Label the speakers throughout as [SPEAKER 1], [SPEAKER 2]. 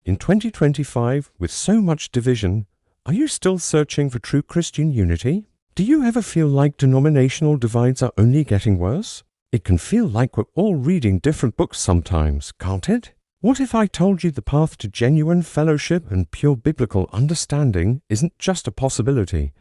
[SPEAKER 1] In 2025, with so much division, are you still searching for true Christian unity? Do you ever feel like denominational divides are only getting worse? It can feel like we're all reading different books sometimes, can't it? What if I told you the path to genuine fellowship and pure biblical understanding isn't just a possibility,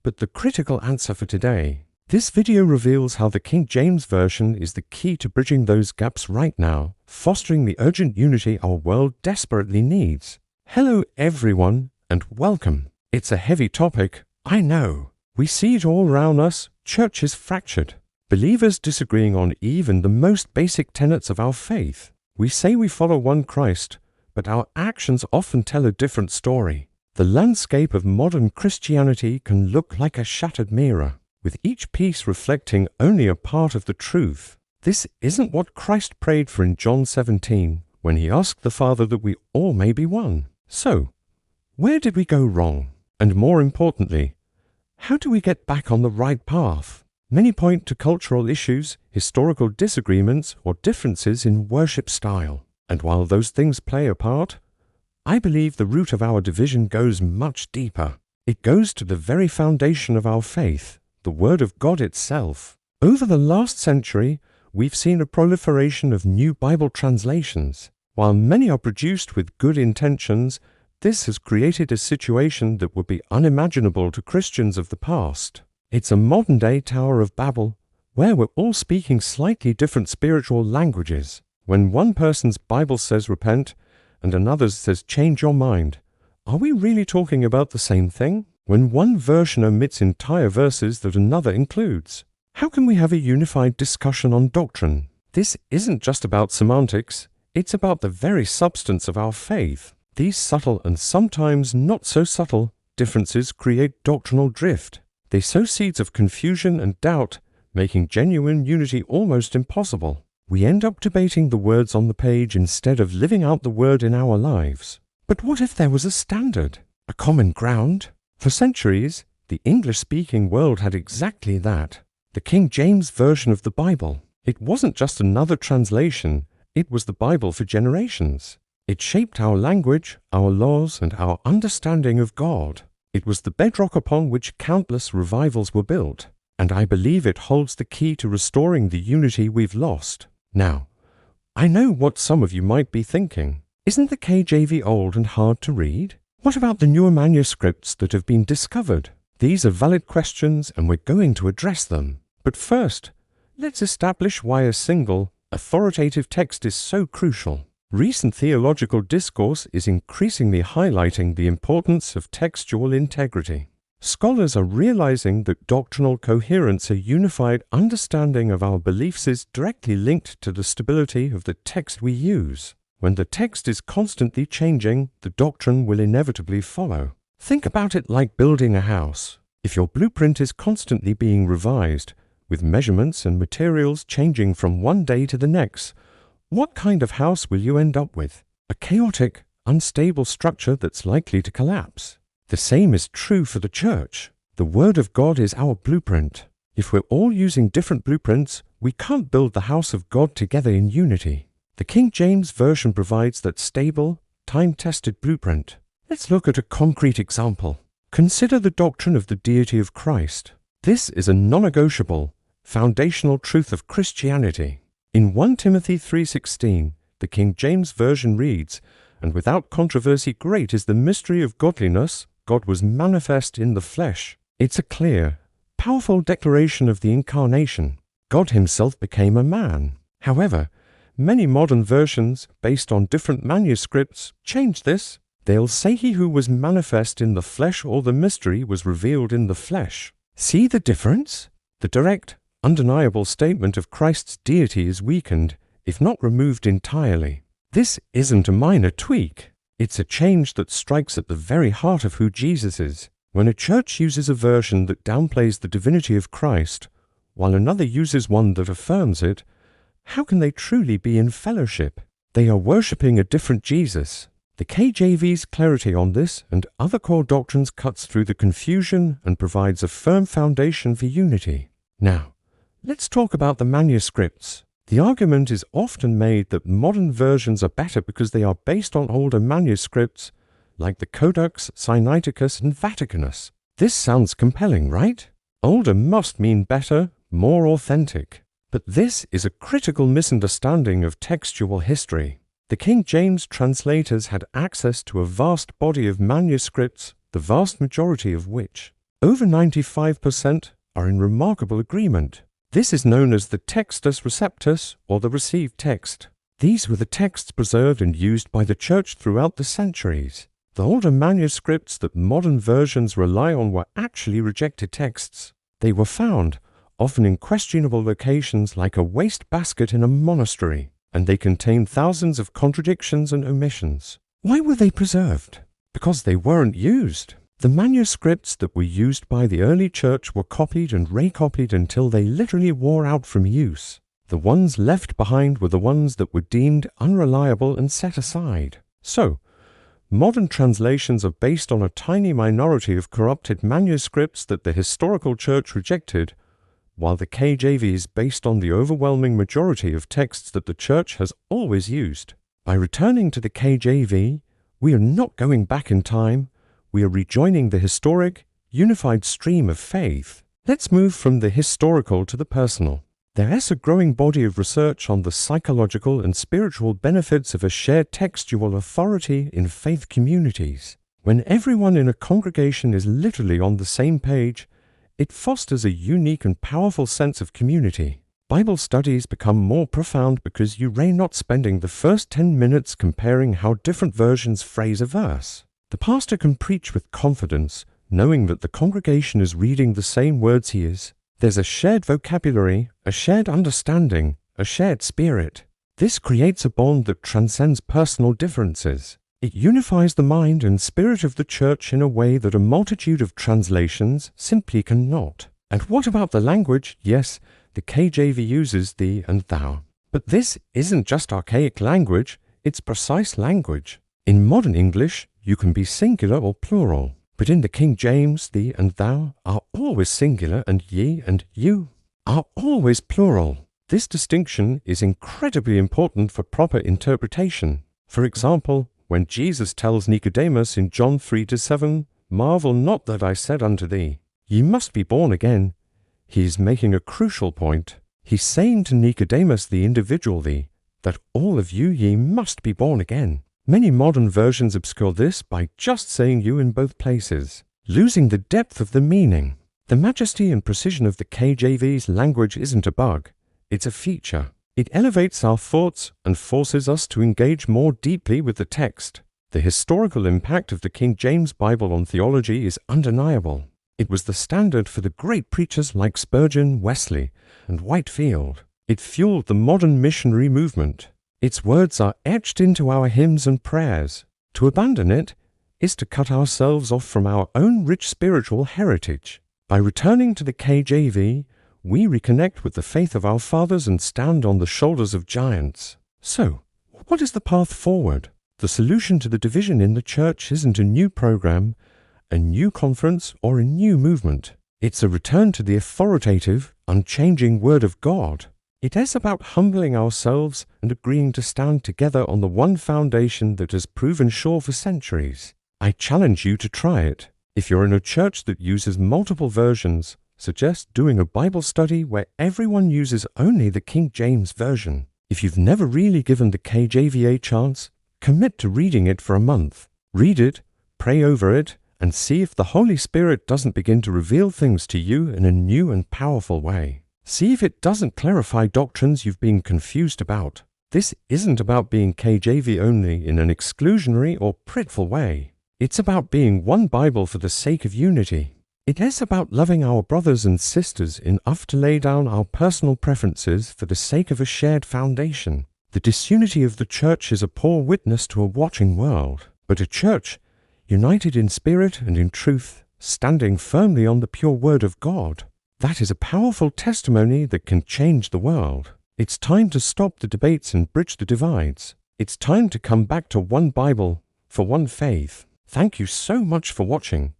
[SPEAKER 1] but the critical answer for today? This video reveals how the King James Version is the key to bridging those gaps right now, fostering the urgent unity our world desperately needs. Hello everyone, and welcome. It's a heavy topic, I know. We see it all around us, churches fractured, believers disagreeing on even the most basic tenets of our faith. We say we follow one Christ, but our actions often tell a different story. The landscape of modern Christianity can look like a shattered mirror, with each piece reflecting only a part of the truth. This isn't what Christ prayed for in John 17, when he asked the Father that we all may be one. So, where did we go wrong? And more importantly, how do we get back on the right path? Many point to cultural issues, historical disagreements, or differences in worship style. And while those things play a part, I believe the root of our division goes much deeper. It goes to the very foundation of our faith, the Word of God itself. Over the last century, we've seen a proliferation of new Bible translations. While many are produced with good intentions, this has created a situation that would be unimaginable to Christians of the past. It's a modern-day Tower of Babel, where we're all speaking slightly different spiritual languages. When one person's Bible says repent, and another's says change your mind, are we really talking about the same thing? When one version omits entire verses that another includes, how can we have a unified discussion on doctrine? This isn't just about semantics, it's about the very substance of our faith. These subtle and sometimes not so subtle differences create doctrinal drift. They sow seeds of confusion and doubt, making genuine unity almost impossible. We end up debating the words on the page instead of living out the word in our lives. But what if there was a standard, a common ground? For centuries, the English-speaking world had exactly that. The King James Version of the Bible. It wasn't just another translation, it was the Bible for generations. It shaped our language, our laws, and our understanding of God. It was the bedrock upon which countless revivals were built, and I believe it holds the key to restoring the unity we've lost. Now, I know what some of you might be thinking. Isn't the KJV old and hard to read? What about the newer manuscripts that have been discovered? These are valid questions, and we're going to address them. But first, let's establish why a single, authoritative text is so crucial. Recent theological discourse is increasingly highlighting the importance of textual integrity. Scholars are realizing that doctrinal coherence, a unified understanding of our beliefs, is directly linked to the stability of the text we use. When the text is constantly changing, the doctrine will inevitably follow. Think about it like building a house. If your blueprint is constantly being revised, with measurements and materials changing from one day to the next, what kind of house will you end up with? A chaotic, unstable structure that's likely to collapse. The same is true for the church. The Word of God is our blueprint. If we're all using different blueprints, we can't build the house of God together in unity. The King James Version provides that stable, time-tested blueprint. Let's look at a concrete example. Consider the doctrine of the deity of Christ. This is a non-negotiable, foundational truth of Christianity. In 1 Timothy 3:16, the King James Version reads, "And without controversy great is the mystery of godliness, God was manifest in the flesh." It's a clear, powerful declaration of the incarnation. God himself became a man. However, many modern versions, based on different manuscripts, change this. They'll say he who was manifest in the flesh or the mystery was revealed in the flesh. See the difference? The direct, undeniable statement of Christ's deity is weakened, if not removed entirely. This isn't a minor tweak. It's a change that strikes at the very heart of who Jesus is. When a church uses a version that downplays the divinity of Christ, while another uses one that affirms it, how can they truly be in fellowship? They are worshipping a different Jesus. The KJV's clarity on this and other core doctrines cuts through the confusion and provides a firm foundation for unity. Now, let's talk about the manuscripts. The argument is often made that modern versions are better because they are based on older manuscripts, like the Codex Sinaiticus and Vaticanus. This sounds compelling, right? Older must mean better, more authentic. But this is a critical misunderstanding of textual history. The King James translators had access to a vast body of manuscripts, the vast majority of which, over 95%, are in remarkable agreement. This is known as the Textus Receptus, or the received text. These were the texts preserved and used by the Church throughout the centuries. The older manuscripts that modern versions rely on were actually rejected texts. They were found, often in questionable locations like a wastebasket in a monastery, and they contained thousands of contradictions and omissions. Why were they preserved? Because they weren't used. The manuscripts that were used by the early church were copied and recopied until they literally wore out from use. The ones left behind were the ones that were deemed unreliable and set aside. So, modern translations are based on a tiny minority of corrupted manuscripts that the historical church rejected, while the KJV is based on the overwhelming majority of texts that the church has always used. By returning to the KJV, we are not going back in time, we are rejoining the historic, unified stream of faith. Let's move from the historical to the personal. There is a growing body of research on the psychological and spiritual benefits of a shared textual authority in faith communities. When everyone in a congregation is literally on the same page, it fosters a unique and powerful sense of community. Bible studies become more profound because you are not spending the first 10 minutes comparing how different versions phrase a verse. The pastor can preach with confidence, knowing that the congregation is reading the same words he is. There's a shared vocabulary, a shared understanding, a shared spirit. This creates a bond that transcends personal differences. It unifies the mind and spirit of the church in a way that a multitude of translations simply cannot. And what about the language? Yes, the KJV uses thee and thou. But this isn't just archaic language, it's precise language. In modern English, you can be singular or plural. But in the King James, thee and thou are always singular, and ye and you are always plural. This distinction is incredibly important for proper interpretation. For example, when Jesus tells Nicodemus in John 3-7, "Marvel not that I said unto thee, ye must be born again," he is making a crucial point. He's saying to Nicodemus, the individual thee, that all of you ye must be born again. Many modern versions obscure this by just saying you in both places, losing the depth of the meaning. The majesty and precision of the KJV's language isn't a bug, it's a feature. It elevates our thoughts and forces us to engage more deeply with the text. The historical impact of the King James Bible on theology is undeniable. It was the standard for the great preachers like Spurgeon, Wesley, and Whitefield. It fueled the modern missionary movement. Its words are etched into our hymns and prayers. To abandon it is to cut ourselves off from our own rich spiritual heritage. By returning to the KJV, we reconnect with the faith of our fathers and stand on the shoulders of giants. So, what is the path forward? The solution to the division in the church isn't a new program, a new conference, or a new movement. It's a return to the authoritative, unchanging Word of God. It is about humbling ourselves and agreeing to stand together on the one foundation that has proven sure for centuries. I challenge you to try it. If you're in a church that uses multiple versions, suggest doing a Bible study where everyone uses only the King James Version. If you've never really given the KJV a chance, commit to reading it for a month. Read it, pray over it, and see if the Holy Spirit doesn't begin to reveal things to you in a new and powerful way. See if it doesn't clarify doctrines you've been confused about. This isn't about being KJV only in an exclusionary or prideful way. It's about being one Bible for the sake of unity. It is about loving our brothers and sisters enough to lay down our personal preferences for the sake of a shared foundation. The disunity of the church is a poor witness to a watching world, but a church united in spirit and in truth, standing firmly on the pure Word of God. That is a powerful testimony that can change the world. It's time to stop the debates and bridge the divides. It's time to come back to one Bible for one faith. Thank you so much for watching.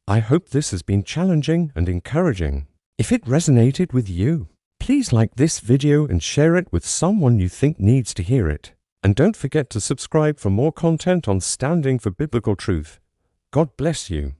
[SPEAKER 1] I hope this has been challenging and encouraging. If it resonated with you, Please like this video and share it with someone you think needs to hear it. And don't forget to subscribe for more content on standing for biblical truth. God bless you.